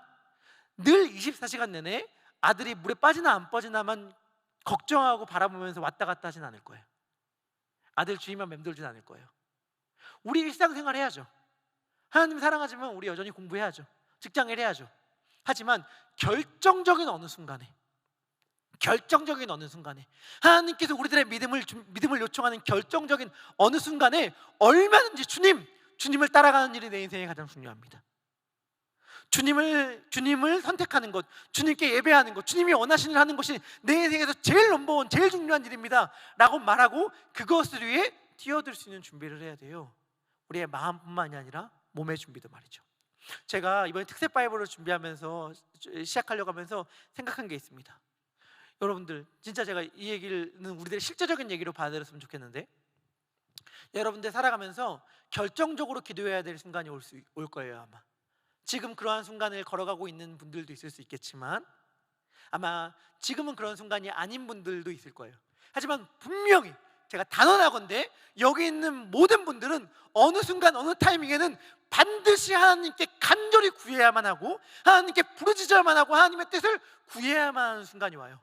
늘 24시간 내내 아들이 물에 빠지나 안 빠지나만 걱정하고 바라보면서 왔다 갔다 하진 않을 거예요. 아들 주위만 맴돌진 않을 거예요. 우리 일상생활 해야죠. 하나님 사랑하지만 우리 여전히 공부해야죠. 직장일 해야죠. 하지만 결정적인 어느 순간에 하나님께서 우리들의 믿음을 요청하는 결정적인 어느 순간에 얼마든지 주님을 따라가는 일이 내 인생에 가장 중요합니다. 주님을 선택하는 것, 주님께 예배하는 것, 주님이 원하시는 일 하는 것이 내 인생에서 제일 넘버원, 제일 중요한 일입니다 라고 말하고 그것을 위해 뛰어들 수 있는 준비를 해야 돼요. 우리의 마음뿐만이 아니라 몸의 준비도 말이죠. 제가 이번에 특색 바이블을 준비하면서 시작하려고 하면서 생각한 게 있습니다. 여러분들 진짜 제가 이 얘기는 우리들의 실제적인 얘기로 받아들였으면 좋겠는데 여러분들 살아가면서 결정적으로 기도해야 될 순간이 올 거예요. 아마 지금 그러한 순간을 걸어가고 있는 분들도 있을 수 있겠지만 아마 지금은 그런 순간이 아닌 분들도 있을 거예요. 하지만 분명히 제가 단언하건대 여기 있는 모든 분들은 어느 순간 어느 타이밍에는 반드시 하나님께 간절히 구해야만 하고 하나님께 부르짖어야만 하고 하나님의 뜻을 구해야만 하는 순간이 와요.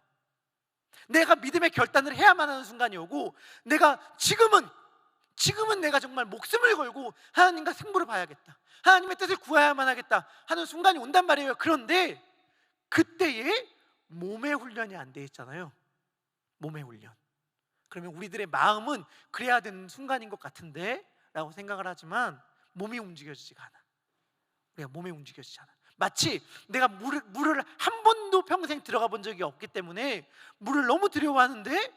내가 믿음의 결단을 해야만 하는 순간이 오고 내가 지금은 내가 정말 목숨을 걸고 하나님과 승부를 봐야겠다, 하나님의 뜻을 구해야만 하겠다 하는 순간이 온단 말이에요. 그런데 그때에 몸의 훈련이 안 돼 있잖아요. 몸의 훈련. 그러면 우리들의 마음은 그래야 되는 순간인 것 같은데 라고 생각을 하지만 몸이 움직여지지가 않아. 우리가 몸이 움직여지지 않아. 마치 내가 물을 한 번도 평생 들어가 본 적이 없기 때문에 물을 너무 두려워하는데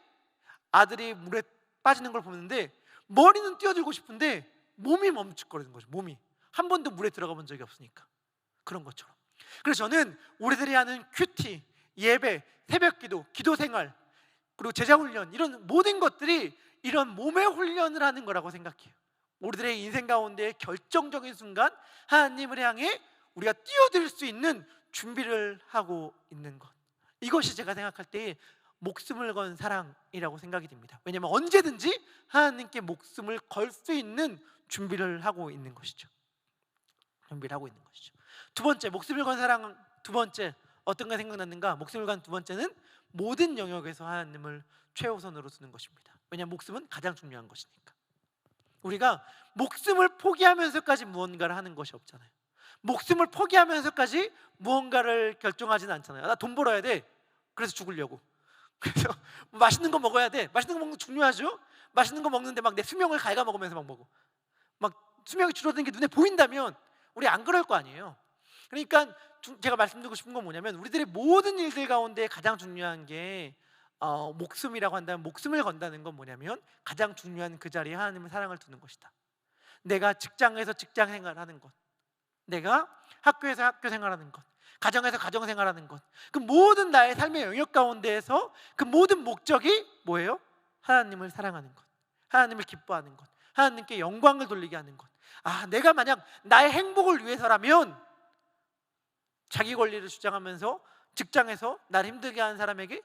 아들이 물에 빠지는 걸 보는데 머리는 뛰어들고 싶은데 몸이 멈칫거리는 거죠. 몸이 한 번도 물에 들어가 본 적이 없으니까. 그런 것처럼. 그래서 저는 우리들이 하는 큐티, 예배, 새벽기도, 기도생활 그리고 제자훈련 이런 모든 것들이 이런 몸의 훈련을 하는 거라고 생각해요. 우리들의 인생 가운데 결정적인 순간 하나님을 향해 우리가 뛰어들 수 있는 준비를 하고 있는 것. 이것이 제가 생각할 때 목숨을 건 사랑이라고 생각이 됩니다. 왜냐하면 언제든지 하나님께 목숨을 걸 수 있는 준비를 하고 있는 것이죠. 준비를 하고 있는 것이죠. 두 번째, 목숨을 건 사랑 두 번째 어떤 게 생각났는가? 목숨을 건 두 번째는 모든 영역에서 하나님을 최우선으로 두는 것입니다. 왜냐하면 목숨은 가장 중요한 것이니까. 우리가 목숨을 포기하면서까지 무언가를 하는 것이 없잖아요. 목숨을 포기하면서까지 무언가를 결정하지는 않잖아요. 나 돈 벌어야 돼. 그래서 죽으려고. 그래서 맛있는 거 먹어야 돼. 맛있는 거 먹는 거 중요하죠. 맛있는 거 먹는데 막 내 수명을 갉아먹으면서 막 먹어. 막 수명이 줄어드는 게 눈에 보인다면 우리 안 그럴 거 아니에요. 그러니까 제가 말씀드리고 싶은 건 뭐냐면 우리들의 모든 일들 가운데 가장 중요한 게 목숨이라고 한다면 목숨을 건다는 건 뭐냐면 가장 중요한 그 자리에 하나님의 사랑을 두는 것이다. 내가 직장에서 직장 생활하는 것, 내가 학교에서 학교 생활하는 것, 가정에서 가정 생활하는 것, 그 모든 나의 삶의 영역 가운데에서 그 모든 목적이 뭐예요? 하나님을 사랑하는 것, 하나님을 기뻐하는 것, 하나님께 영광을 돌리게 하는 것. 내가 만약 나의 행복을 위해서라면 자기 권리를 주장하면서 직장에서 나를 힘들게 하는 사람에게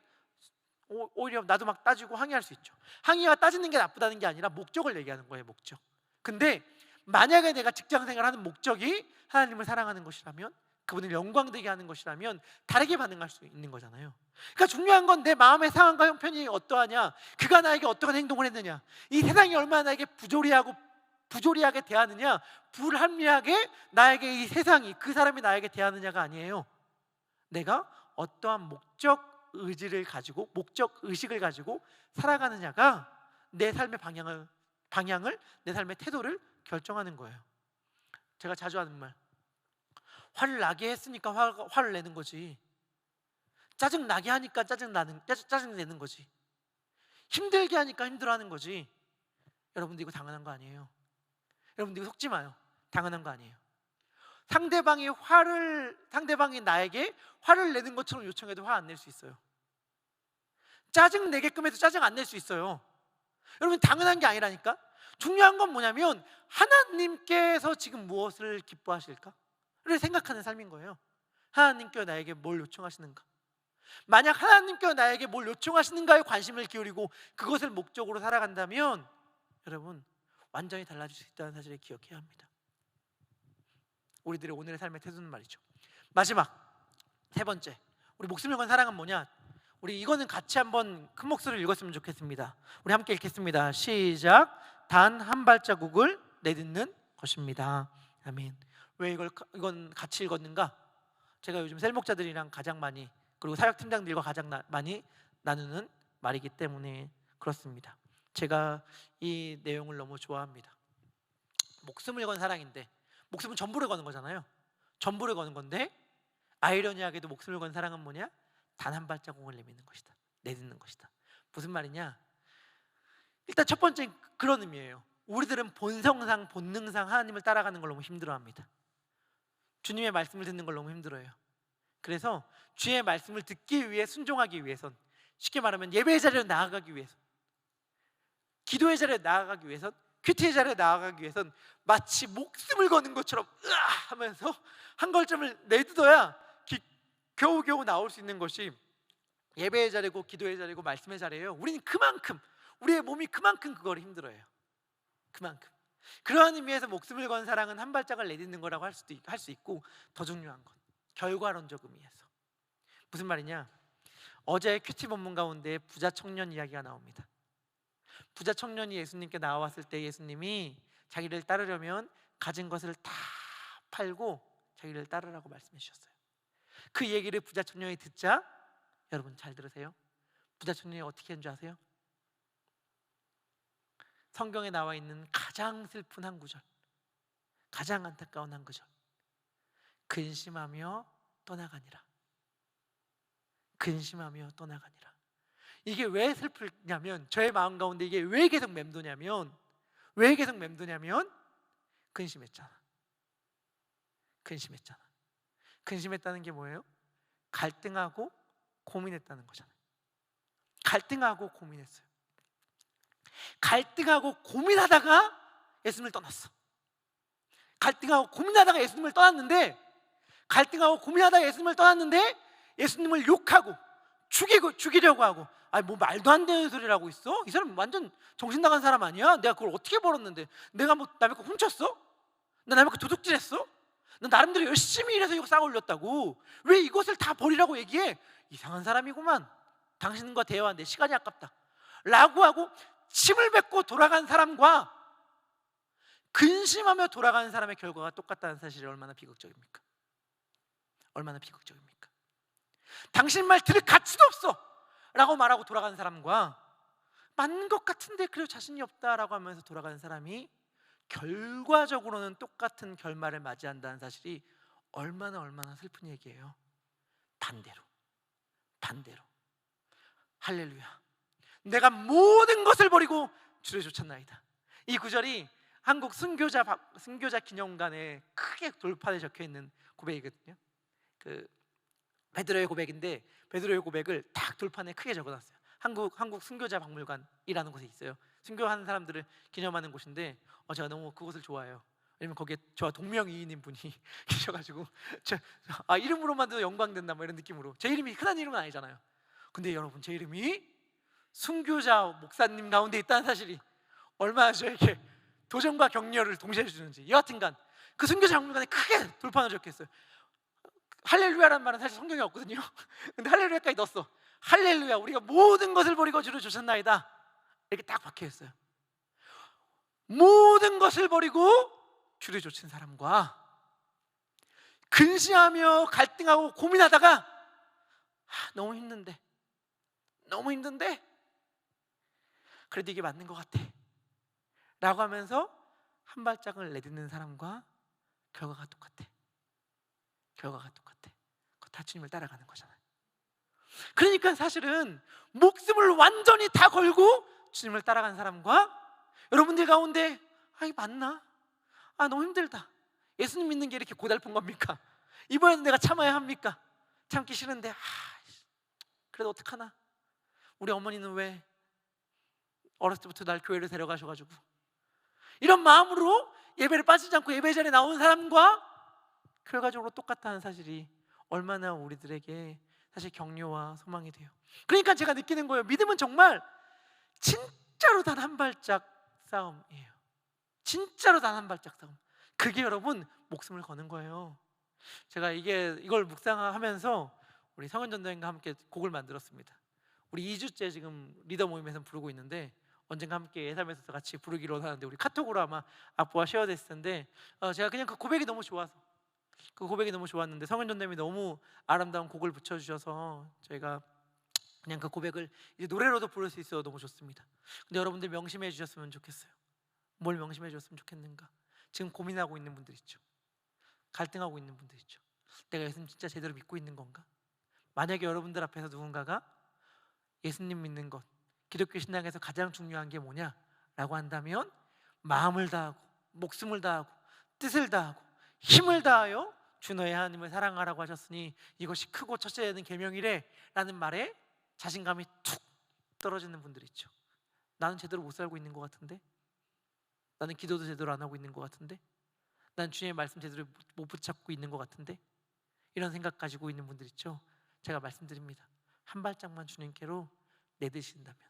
오히려 나도 막 따지고 항의할 수 있죠. 항의가 따지는 게 나쁘다는 게 아니라 목적을 얘기하는 거예요. 목적. 근데 만약에 내가 직장 생활하는 목적이 하나님을 사랑하는 것이라면, 그분을 영광되게 하는 것이라면 다르게 반응할 수 있는 거잖아요. 그러니까 중요한 건 내 마음의 상황과 형편이 어떠하냐, 그가 나에게 어떠한 행동을 했느냐, 이 세상이 얼마나 나에게 부조리하게 대하느냐, 불합리하게 나에게 이 세상이, 그 사람이 나에게 대하느냐가 아니에요. 내가 어떠한 목적 의지를 가지고, 목적 의식을 가지고 살아가느냐가 내 삶의 방향을, 내 삶의 태도를 결정하는 거예요. 제가 자주 하는 말, 화를 나게 했으니까 화를 내는 거지, 짜증 나게 하니까 짜증 내는 거지, 힘들게 하니까 힘들어하는 거지. 여러분들 이거 당연한 거 아니에요. 여러분들 이거 속지 마요. 당연한 거 아니에요. 상대방이 나에게 화를 내는 것처럼 요청해도 화 안 낼 수 있어요. 짜증 내게끔 해도 짜증 안 낼 수 있어요. 여러분 당연한 게 아니라니까. 중요한 건 뭐냐면 하나님께서 지금 무엇을 기뻐하실까를 생각하는 삶인 거예요. 하나님께서 나에게 뭘 요청하시는가. 만약 하나님께서 나에게 뭘 요청하시는가에 관심을 기울이고 그것을 목적으로 살아간다면 여러분 완전히 달라질 수 있다는 사실을 기억해야 합니다. 우리들의 오늘의 삶의 태도는 말이죠. 마지막 세 번째, 우리 목숨을 건 사랑은 뭐냐? 우리 이거는 같이 한번 큰 목소리를 읽었으면 좋겠습니다. 우리 함께 읽겠습니다. 시작. 단 한 발자국을 내딛는 것입니다. 아멘. 왜 이건 같이 읽었는가? 제가 요즘 셀 목자들이랑 가장 많이, 그리고 사역팀장들과 가장 많이 나누는 말이기 때문에 그렇습니다. 제가 이 내용을 너무 좋아합니다. 목숨을 건 사랑인데, 목숨은 전부를 거는 거잖아요. 전부를 거는 건데 아이러니하게도 목숨을 건 사랑은 뭐냐? 단 한 발자국을 내딛는 것이다. 무슨 말이냐? 일단 첫 번째 그런 의미예요. 우리들은 본성상, 본능상 하나님을 따라가는 걸 너무 힘들어합니다. 주님의 말씀을 듣는 걸 너무 힘들어해요. 그래서 주의 말씀을 듣기 위해, 순종하기 위해선, 쉽게 말하면 예배의 자리로 나아가기 위해선, 기도의 자리에 나아가기 위해선, 큐티의 자리에 나아가기 위해선 마치 목숨을 거는 것처럼 하면서 한 걸음을 내딛어야 겨우겨우 나올 수 있는 것이 예배의 자리고 기도의 자리고 말씀의 자리예요. 우리는 그만큼, 우리의 몸이 그만큼 그걸 힘들어해요. 그만큼. 그러한 의미에서 목숨을 건 사랑은 한 발짝을 내딛는 거라고 할 수 있고, 더 중요한 건 결과론적 의미에서 무슨 말이냐? 어제 큐티 본문 가운데 부자 청년 이야기가 나옵니다. 부자 청년이 예수님께 나왔을 때 예수님이 자기를 따르려면 가진 것을 다 팔고 자기를 따르라고 말씀해 주셨어요. 그 얘기를 부자 청년이 듣자, 여러분 잘 들으세요. 부자 청년이 어떻게 한 줄 아세요? 성경에 나와 있는 가장 슬픈 한 구절, 가장 안타까운 한 구절, 근심하며 떠나가니라. 근심하며 떠나가니라. 이게 왜 슬프냐면, 저의 마음 가운데 이게 왜 계속 맴도냐면 근심했잖아. 근심했다는 게 뭐예요? 갈등하고 고민했다는 거잖아요. 갈등하고 고민했어요. 갈등하고 고민하다가 예수님을 떠났어. 갈등하고 고민하다가 예수님을 떠났는데 예수님을 욕하고 죽이려고 하고, 아니 뭐 말도 안 되는 소리를 하고 있어? 이 사람 완전 정신 나간 사람 아니야? 내가 그걸 어떻게 벌었는데? 내가 뭐 남의 거 훔쳤어? 나 남의 거 도둑질했어? 나 나름대로 열심히 일해서 이거 쌓아 올렸다고. 왜 이것을 다 버리라고 얘기해? 이상한 사람이구만. 당신과 대화하는데 시간이 아깝다 라고 하고 침을 뱉고 돌아간 사람과 근심하며 돌아가는 사람의 결과가 똑같다는 사실이 얼마나 비극적입니까? 얼마나 비극적입니까? 당신 말 들을 가치도 없어 라고 말하고 돌아가는 사람과 맞는 것 같은데 그래도 자신이 없다라고 하면서 돌아가는 사람이 결과적으로는 똑같은 결말을 맞이한다는 사실이 얼마나 슬픈 얘기예요. 반대로 할렐루야, 내가 모든 것을 버리고 주를 쫓았나이다. 이 구절이 한국 순교자 기념관에 크게 돌판에 적혀있는 고백이거든요. 그 베드로의 고백인데, 베드로의 고백을 딱 돌판에 크게 적어놨어요. 한국 순교자 박물관이라는 곳에 있어요. 순교하는 사람들을 기념하는 곳인데 제가 너무 그곳을 좋아해요. 왜냐면 거기에 저와 동명이인인 분이 계셔가지고 이름으로만도 영광된다 뭐 이런 느낌으로. 제 이름이 흔한 이름은 아니잖아요. 근데 여러분, 제 이름이 순교자 목사님 가운데 있다는 사실이 얼마나 저에게 도전과 격려를 동시에 주는지. 여하튼간 그 순교자 박물관에 크게 돌판을 적혀있어요. 할렐루야라는 말은 사실 성경에 없거든요. 근데 할렐루야까지 넣었어. 할렐루야, 우리가 모든 것을 버리고 주를 쫓았나이다 이렇게 딱 박혀있어요. 모든 것을 버리고 주를 쫓은 사람과 근심하며 갈등하고 고민하다가 너무 힘든데 그래도 이게 맞는 것 같아 라고 하면서 한 발짝을 내딛는 사람과 결과가 똑같아. 그거 다 주님을 따라가는 거잖아요. 그러니까 사실은 목숨을 완전히 다 걸고 주님을 따라간 사람과 여러분들 가운데 이게 맞나? 너무 힘들다. 예수님 믿는 게 이렇게 고달픈 겁니까? 이번에는 내가 참아야 합니까? 참기 싫은데 그래도 어떡하나? 우리 어머니는 왜 어렸을 때부터 날 교회를 데려가셔가지고 이런 마음으로 예배를 빠지지 않고 예배 자리에 나온 사람과 결과적으로 똑같다는 사실이 얼마나 우리들에게 사실 격려와 소망이 돼요. 그러니까 제가 느끼는 거예요. 믿음은 정말 진짜로 단 한 발짝 싸움이에요. 진짜로 단 한 발짝 싸움. 그게 여러분 목숨을 거는 거예요. 제가 이걸 묵상하면서 우리 성현전도님과 함께 곡을 만들었습니다. 우리 2주째 지금 리더 모임에서 부르고 있는데 언젠가 함께 예삼에서 같이 부르기로 하는데 우리 카톡으로 아마 악보가 쉐어됐을 텐데 제가 그냥 그 고백이 너무 좋았는데 성현전도님이 너무 아름다운 곡을 붙여주셔서 저희가 그냥 그 고백을 이제 노래로도 부를 수 있어서 너무 좋습니다. 근데 여러분들 명심해 주셨으면 좋겠어요. 뭘 명심해 주셨으면 좋겠는가? 지금 고민하고 있는 분들 있죠. 갈등하고 있는 분들 있죠. 내가 예수님 진짜 제대로 믿고 있는 건가? 만약에 여러분들 앞에서 누군가가 예수님 믿는 것, 기독교 신앙에서 가장 중요한 게 뭐냐라고 한다면 마음을 다하고 목숨을 다하고 뜻을 다하고 힘을 다하여 주 너의 하나님을 사랑하라고 하셨으니 이것이 크고 첫째 되는 계명이래 라는 말에 자신감이 툭 떨어지는 분들 있죠. 나는 제대로 못 살고 있는 것 같은데, 나는 기도도 제대로 안 하고 있는 것 같은데, 난 주님의 말씀 제대로 못 붙잡고 있는 것 같은데, 이런 생각 가지고 있는 분들 있죠. 제가 말씀드립니다. 한 발짝만 주님께로 내드신다면,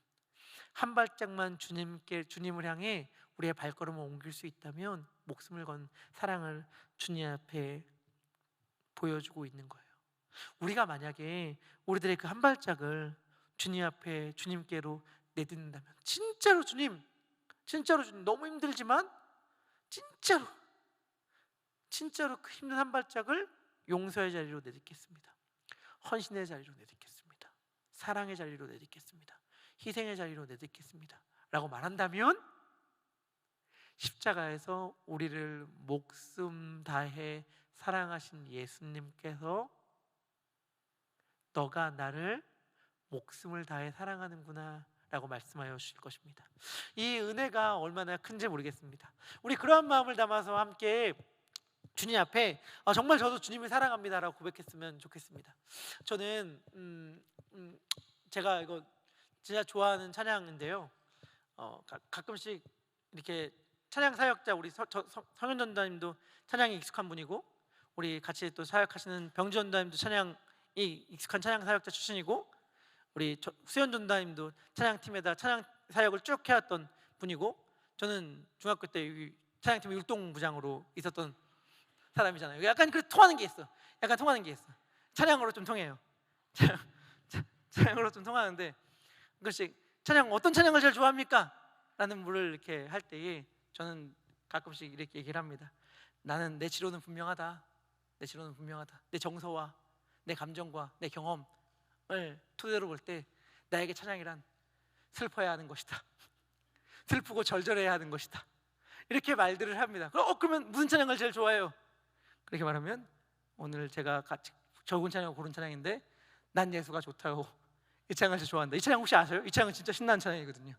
한 발짝만 주님을 향해 우리의 발걸음을 옮길 수 있다면 목숨을 건 사랑을 주님 앞에 보여주고 있는 거예요. 우리가 만약에 우리들의 그 한 발짝을 주님 앞에 주님께로 내딛는다면 진짜로 주님 너무 힘들지만 진짜로 그 힘든 한 발짝을 용서의 자리로 내딛겠습니다. 헌신의 자리로 내딛겠습니다. 사랑의 자리로 내딛겠습니다. 희생의 자리로 내딛겠습니다 라고 말한다면 십자가에서 우리를 목숨 다해 사랑하신 예수님께서 너가 나를 목숨을 다해 사랑하는구나 라고 말씀하여 주실 것입니다. 이 은혜가 얼마나 큰지 모르겠습니다. 우리 그러한 마음을 담아서 함께 주님 앞에 정말 저도 주님을 사랑합니다 라고 고백했으면 좋겠습니다. 저는 제가 이거 진짜 좋아하는 찬양인데요, 가끔씩 이렇게 찬양 사역자 우리 성현전도님도 찬양이 익숙한 분이고, 우리 같이 또 사역하시는 병지전도님도 찬양이 익숙한 찬양 사역자 출신이고, 우리 수현 전도사님도 찬양팀에다 찬양 사역을 쭉 해왔던 분이고, 저는 중학교 때 이 찬양팀 율동부장으로 있었던 사람이잖아요. 약간 그 통하는 게 있어. 약간 통하는 게 있어. 찬양으로 좀 통해요. 찬양으로 좀 통하는데, 그것이 찬양 어떤 찬양을 제일 좋아합니까? 라는 물을 이렇게 할 때에 저는 가끔씩 이렇게 얘기를 합니다. 나는 내 지론은 분명하다. 내 지론은 분명하다. 내 정서와 내 감정과 내 경험을 토대로 볼 때 나에게 찬양이란 슬퍼야 하는 것이다. 슬프고 절절해야 하는 것이다. 이렇게 말들을 합니다. 그러면 무슨 찬양을 제일 좋아해요? 그렇게 말하면 오늘 제가 같이 적은 찬양을 고른 찬양인데, 난 예수가 좋다고, 이 찬양을 제일 좋아한다. 이 찬양 혹시 아세요? 이 찬양은 진짜 신나는 찬양이거든요.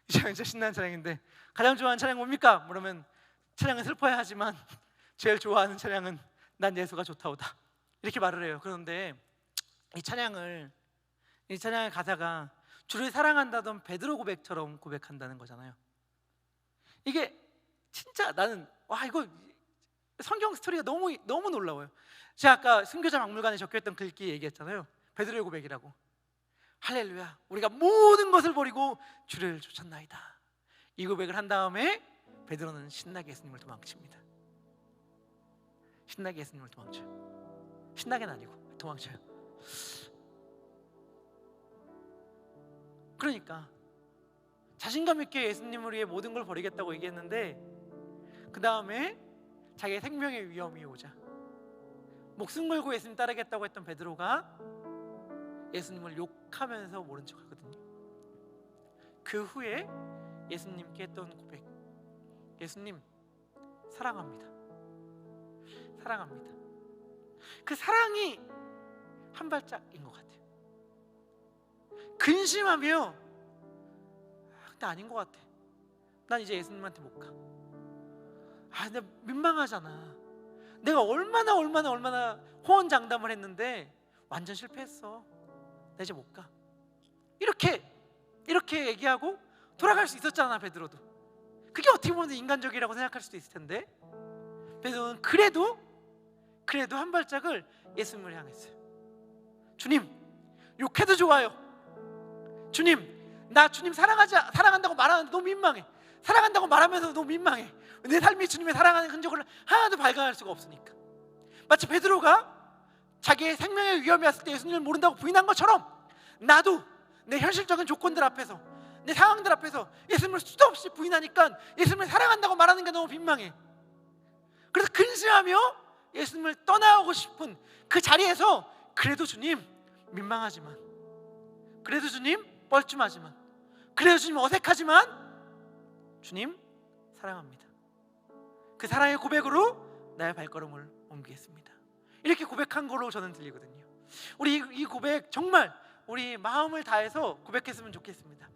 이 찬양은 진짜 신나는 찬양인데, 가장 좋아하는 찬양 뭡니까? 그러면 찬양은 슬퍼야 하지만 제일 좋아하는 찬양은 난 예수가 좋다오다, 이렇게 말을 해요. 그런데 이 찬양의 가사가 주를 사랑한다던 베드로 고백처럼 고백한다는 거잖아요. 이게 진짜 나는 이거 성경 스토리가 너무 놀라워요. 제가 아까 순교자 박물관에 적혀있던 글귀 얘기했잖아요. 베드로의 고백이라고. 할렐루야, 우리가 모든 것을 버리고 주를 쫓았나이다. 이 고백을 한 다음에 베드로는 신나게 예수님을 도망칩니다. 신나게 예수님을 도망쳐요. 신나게는 아니고 도망쳐요. 그러니까 자신감 있게 예수님을 위해 모든 걸 버리겠다고 얘기했는데, 그 다음에 자기의 생명의 위험이 오자 목숨 걸고 예수님 따르겠다고 했던 베드로가 예수님을 욕하면서 모른 척 하거든요. 그 후에 예수님께 했던 고백, 예수님 사랑합니다. 사랑합니다. 그 사랑이 한 발짝인 것 같아요. 근심하며 근데 아닌 것 같아. 난 이제 예수님한테 못 가. 내가 민망하잖아. 내가 얼마나 호언장담을 했는데 완전 실패했어. 나 이제 못 가. 이렇게 얘기하고 돌아갈 수 있었잖아, 베드로도. 그게 어떻게 보면 인간적이라고 생각할 수도 있을 텐데, 베드로는 그래도 한 발짝을 예수님을 향했어요. 주님, 욕해도 좋아요. 주님, 나 주님 사랑한다고 말하는데 너무 민망해. 사랑한다고 말하면서 너무 민망해. 내 삶이 주님의 사랑하는 흔적을 하나도 발견할 수가 없으니까. 마치 베드로가 자기의 생명의 위험이 왔을 때 예수님을 모른다고 부인한 것처럼, 나도 내 현실적인 조건들 앞에서, 내 상황들 앞에서 예수님을 수도 없이 부인하니까 예수님을 사랑한다고 말하는 게 너무 민망해. 그래서 근심하며 예수님을 떠나오고 싶은 그 자리에서, 그래도 주님 민망하지만, 그래도 주님 뻘쭘하지만, 그래도 주님 어색하지만 주님 사랑합니다. 그 사랑의 고백으로 나의 발걸음을 옮기겠습니다. 이렇게 고백한 거로 저는 들리거든요. 우리 이 고백 정말 우리 마음을 다해서 고백했으면 좋겠습니다.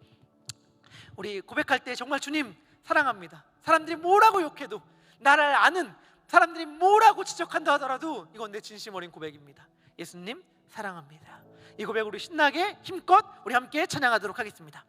우리 고백할 때 정말 주님 사랑합니다. 사람들이 뭐라고 욕해도, 나를 아는 사람들이 뭐라고 지적한다 하더라도 이건 내 진심 어린 고백입니다. 예수님 사랑합니다. 이 고백으로 신나게 힘껏 우리 함께 찬양하도록 하겠습니다.